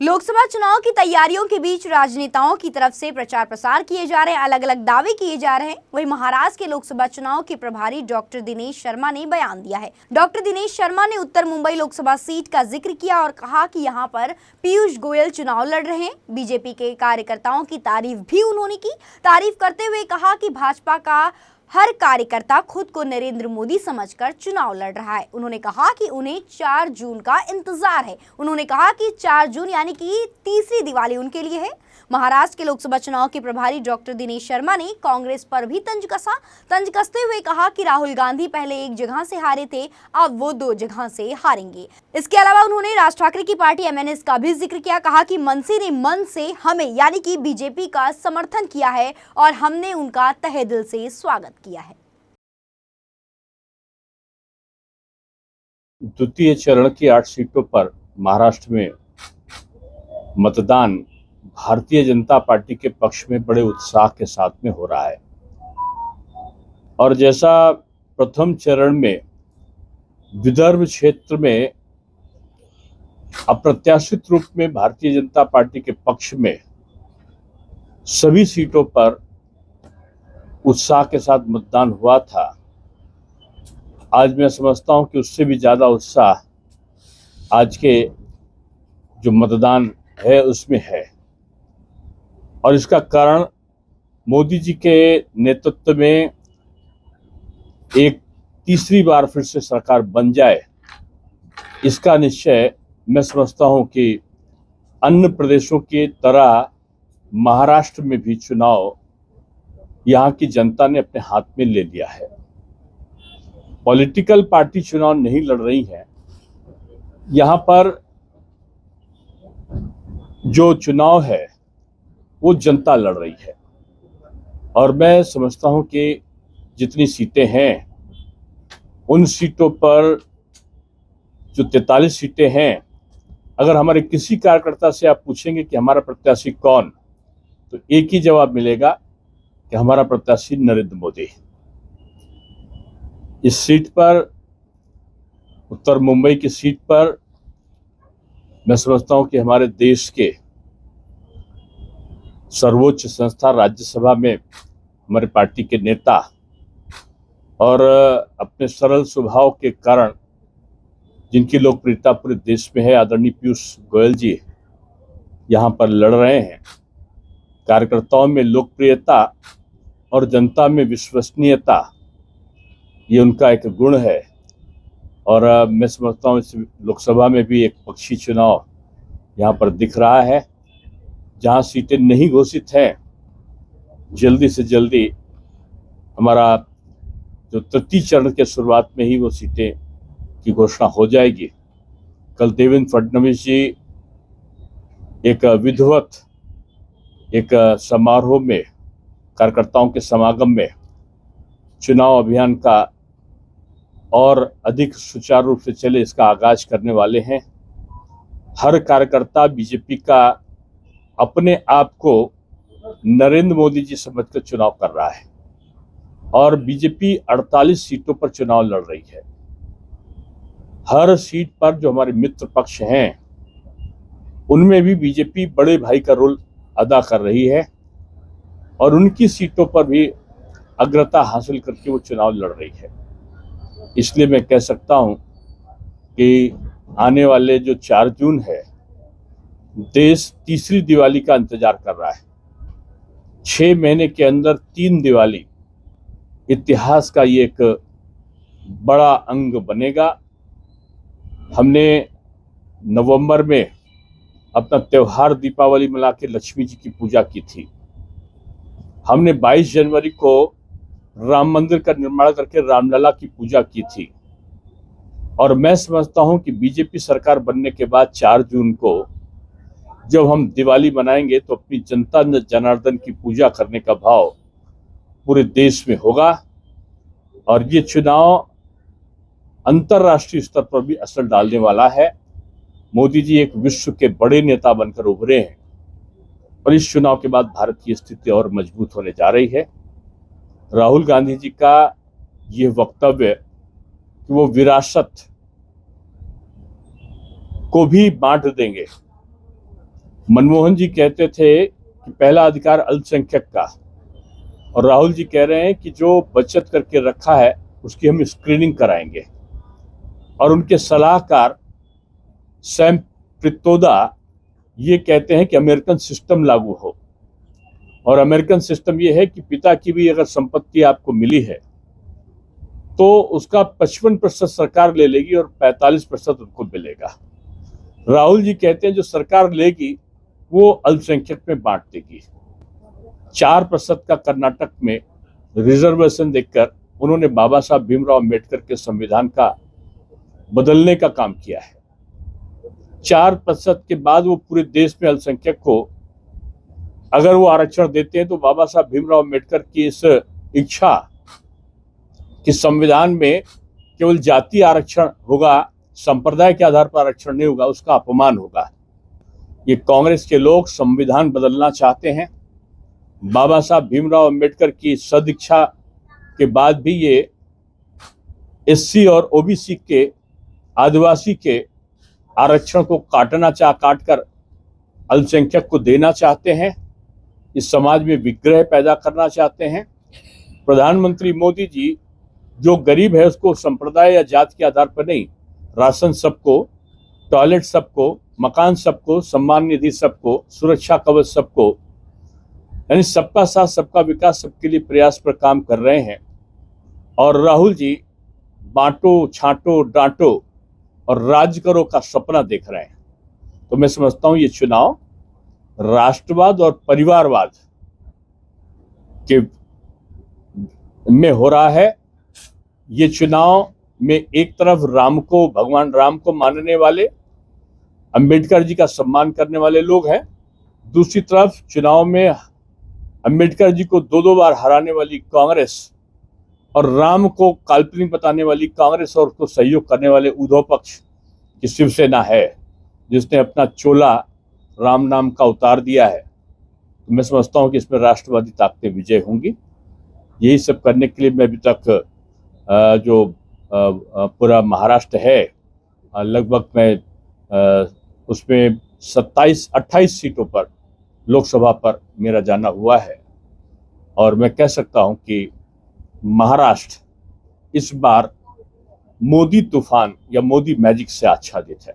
लोकसभा चुनाव की तैयारियों के बीच राजनेताओं की तरफ से प्रचार प्रसार किए जा रहे हैं, अलग अलग दावे किए जा रहे हैं। वहीं महाराष्ट्र के लोकसभा चुनाव के प्रभारी डॉक्टर दिनेश शर्मा ने बयान दिया है। डॉक्टर दिनेश शर्मा ने उत्तर मुंबई लोकसभा सीट का जिक्र किया और कहा कि यहां पर पीयूष गोयल चुनाव लड़ रहे हैं। बीजेपी के कार्यकर्ताओं की तारीफ भी उन्होंने की। तारीफ करते हुए कहा कि भाजपा का हर कार्यकर्ता खुद को नरेंद्र मोदी समझकर चुनाव लड़ रहा है। उन्होंने कहा कि उन्हें 4 जून का इंतजार है। उन्होंने कहा कि 4 जून यानी कि तीसरी दिवाली उनके लिए है। महाराष्ट्र के लोकसभा चुनाव के प्रभारी डॉक्टर दिनेश शर्मा ने कांग्रेस पर भी तंज कसते हुए कहा कि राहुल गांधी पहले एक जगह से हारे थे, अब वो 2 जगह से हारेंगे। इसके अलावा उन्होंने राज ठाकरे की पार्टी एमएनएस का भी जिक्र किया। कहा कि मनसे ने मन से हमें यानी कि बीजेपी का समर्थन किया है और हमने उनका तहे दिल से स्वागत किया है। द्वितीय चरण की 8 सीटों पर महाराष्ट्र में मतदान भारतीय जनता पार्टी के पक्ष में बड़े उत्साह के साथ में हो रहा है और जैसा प्रथम चरण में विदर्भ क्षेत्र में अप्रत्याशित रूप में भारतीय जनता पार्टी के पक्ष में सभी सीटों पर उत्साह के साथ मतदान हुआ था, आज मैं समझता हूं कि उससे भी ज़्यादा उत्साह आज के जो मतदान है उसमें है और इसका कारण मोदी जी के नेतृत्व में एक तीसरी बार फिर से सरकार बन जाए, इसका निश्चय मैं समझता हूं कि अन्य प्रदेशों की तरह महाराष्ट्र में भी चुनाव यहाँ की जनता ने अपने हाथ में ले लिया है। पॉलिटिकल पार्टी चुनाव नहीं लड़ रही है, यहाँ पर जो चुनाव है वो जनता लड़ रही है और मैं समझता हूं कि जितनी सीटें हैं उन सीटों पर जो 43 सीटें हैं, अगर हमारे किसी कार्यकर्ता से आप पूछेंगे कि हमारा प्रत्याशी कौन, तो एक ही जवाब मिलेगा कि हमारा प्रत्याशी नरेंद्र मोदी। इस सीट पर, उत्तर मुंबई की सीट पर, मैं समझता हूं कि हमारे देश के सर्वोच्च संस्था राज्यसभा में हमारे पार्टी के नेता और अपने सरल स्वभाव के कारण जिनकी लोकप्रियता पूरे देश में है, आदरणीय पीयूष गोयल जी यहाँ पर लड़ रहे हैं। कार्यकर्ताओं में लोकप्रियता और जनता में विश्वसनीयता, ये उनका एक गुण है और मैं समझता हूँ इस लोकसभा में भी एक पक्षी चुनाव यहाँ पर दिख रहा है। जहाँ सीटें नहीं घोषित हैं, जल्दी से जल्दी हमारा जो तृतीय चरण के शुरुआत में ही वो सीटें की घोषणा हो जाएगी। कल देवेंद्र फडणवीस जी एक विधिवत एक समारोह में, कार्यकर्ताओं के समागम में चुनाव अभियान का और अधिक सुचारू रूप से चले इसका आगाज करने वाले हैं। हर कार्यकर्ता बीजेपी का अपने आप को नरेंद्र मोदी जी समझकर चुनाव कर रहा है और बीजेपी 48 सीटों पर चुनाव लड़ रही है। हर सीट पर जो हमारे मित्र पक्ष हैं उनमें भी बीजेपी बड़े भाई का रोल अदा कर रही है और उनकी सीटों पर भी अग्रता हासिल करके वो चुनाव लड़ रही है। इसलिए मैं कह सकता हूं कि आने वाले जो 4 जून है, देश तीसरी दिवाली का इंतजार कर रहा है। 6 महीने के अंदर 3 दिवाली, इतिहास का ये एक बड़ा अंग बनेगा। हमने नवंबर में अपना त्योहार दीपावली मना के लक्ष्मी जी की पूजा की थी। हमने 22 जनवरी को राम मंदिर का निर्माण करके रामलला की पूजा की थी और मैं समझता हूं कि बीजेपी सरकार बनने के बाद 4 जून को जब हम दिवाली मनाएंगे तो अपनी जनता जनार्दन की पूजा करने का भाव पूरे देश में होगा और ये चुनाव अंतर्राष्ट्रीय स्तर पर भी असर डालने वाला है। मोदी जी एक विश्व के बड़े नेता बनकर उभरे हैं और इस चुनाव के बाद भारत की स्थिति और मजबूत होने जा रही है। राहुल गांधी जी का ये वक्तव्य कि वो विरासत को भी बांट देंगे, मनमोहन जी कहते थे कि पहला अधिकार अल्पसंख्यक का, और राहुल जी कह रहे हैं कि जो बचत करके रखा है उसकी हम स्क्रीनिंग कराएंगे। और उनके सलाहकार सैम पित्रोदा ये कहते हैं कि अमेरिकन सिस्टम लागू हो, और अमेरिकन सिस्टम ये है कि पिता की भी अगर संपत्ति आपको मिली है तो उसका 55% सरकार ले लेगी और 45% उनको मिलेगा। राहुल जी कहते हैं जो सरकार लेगी वो अल्पसंख्यक में बांट देगी। 4% का कर्नाटक में रिजर्वेशन देकर उन्होंने बाबा साहब भीमराव अम्बेडकर के संविधान का बदलने का काम किया है। 4% के बाद वो पूरे देश में अल्पसंख्यक को अगर वो आरक्षण देते हैं तो बाबा साहब भीमराव अम्बेडकर की इस इच्छा कि संविधान में केवल जाति आरक्षण होगा, संप्रदाय के आधार पर आरक्षण नहीं होगा, उसका अपमान होगा। ये कांग्रेस के लोग संविधान बदलना चाहते हैं। बाबा साहब भीमराव अम्बेडकर की सदिच्छा के बाद भी ये एससी और ओबीसी के, आदिवासी के आरक्षण को काटकर अल्पसंख्यक को देना चाहते हैं। इस समाज में विग्रह पैदा करना चाहते हैं। प्रधानमंत्री मोदी जी जो गरीब है उसको संप्रदाय या जात के आधार पर नहीं, राशन सबको, टॉयलेट सबको, मकान सबको, सम्मान निधि सबको, सुरक्षा कवच सबको, यानी सबका साथ सबका विकास, सबके लिए प्रयास पर काम कर रहे हैं। और राहुल जी बांटो छांटो डांटो और राज करो का सपना देख रहे हैं। तो मैं समझता हूं ये चुनाव राष्ट्रवाद और परिवारवाद के में हो रहा है। ये चुनाव में एक तरफ राम को, भगवान राम को मानने वाले, अंबेडकर जी का सम्मान करने वाले लोग हैं, दूसरी तरफ चुनाव में अंबेडकर जी को 2 बार हराने वाली कांग्रेस और राम को काल्पनिक बताने वाली कांग्रेस और उसको सहयोग करने वाले उद्धव पक्ष की शिवसेना है, जिसने अपना चोला राम नाम का उतार दिया है। तो मैं समझता हूं कि इसमें राष्ट्रवादी ताकतें विजय होंगी। यही सब करने के लिए मैं अभी तक जो पूरा महाराष्ट्र है, लगभग मैं उसमें 28 सीटों पर लोकसभा पर मेरा जाना हुआ है, और मैं कह सकता हूं कि महाराष्ट्र इस बार मोदी तूफान या मोदी मैजिक से आच्छादित है।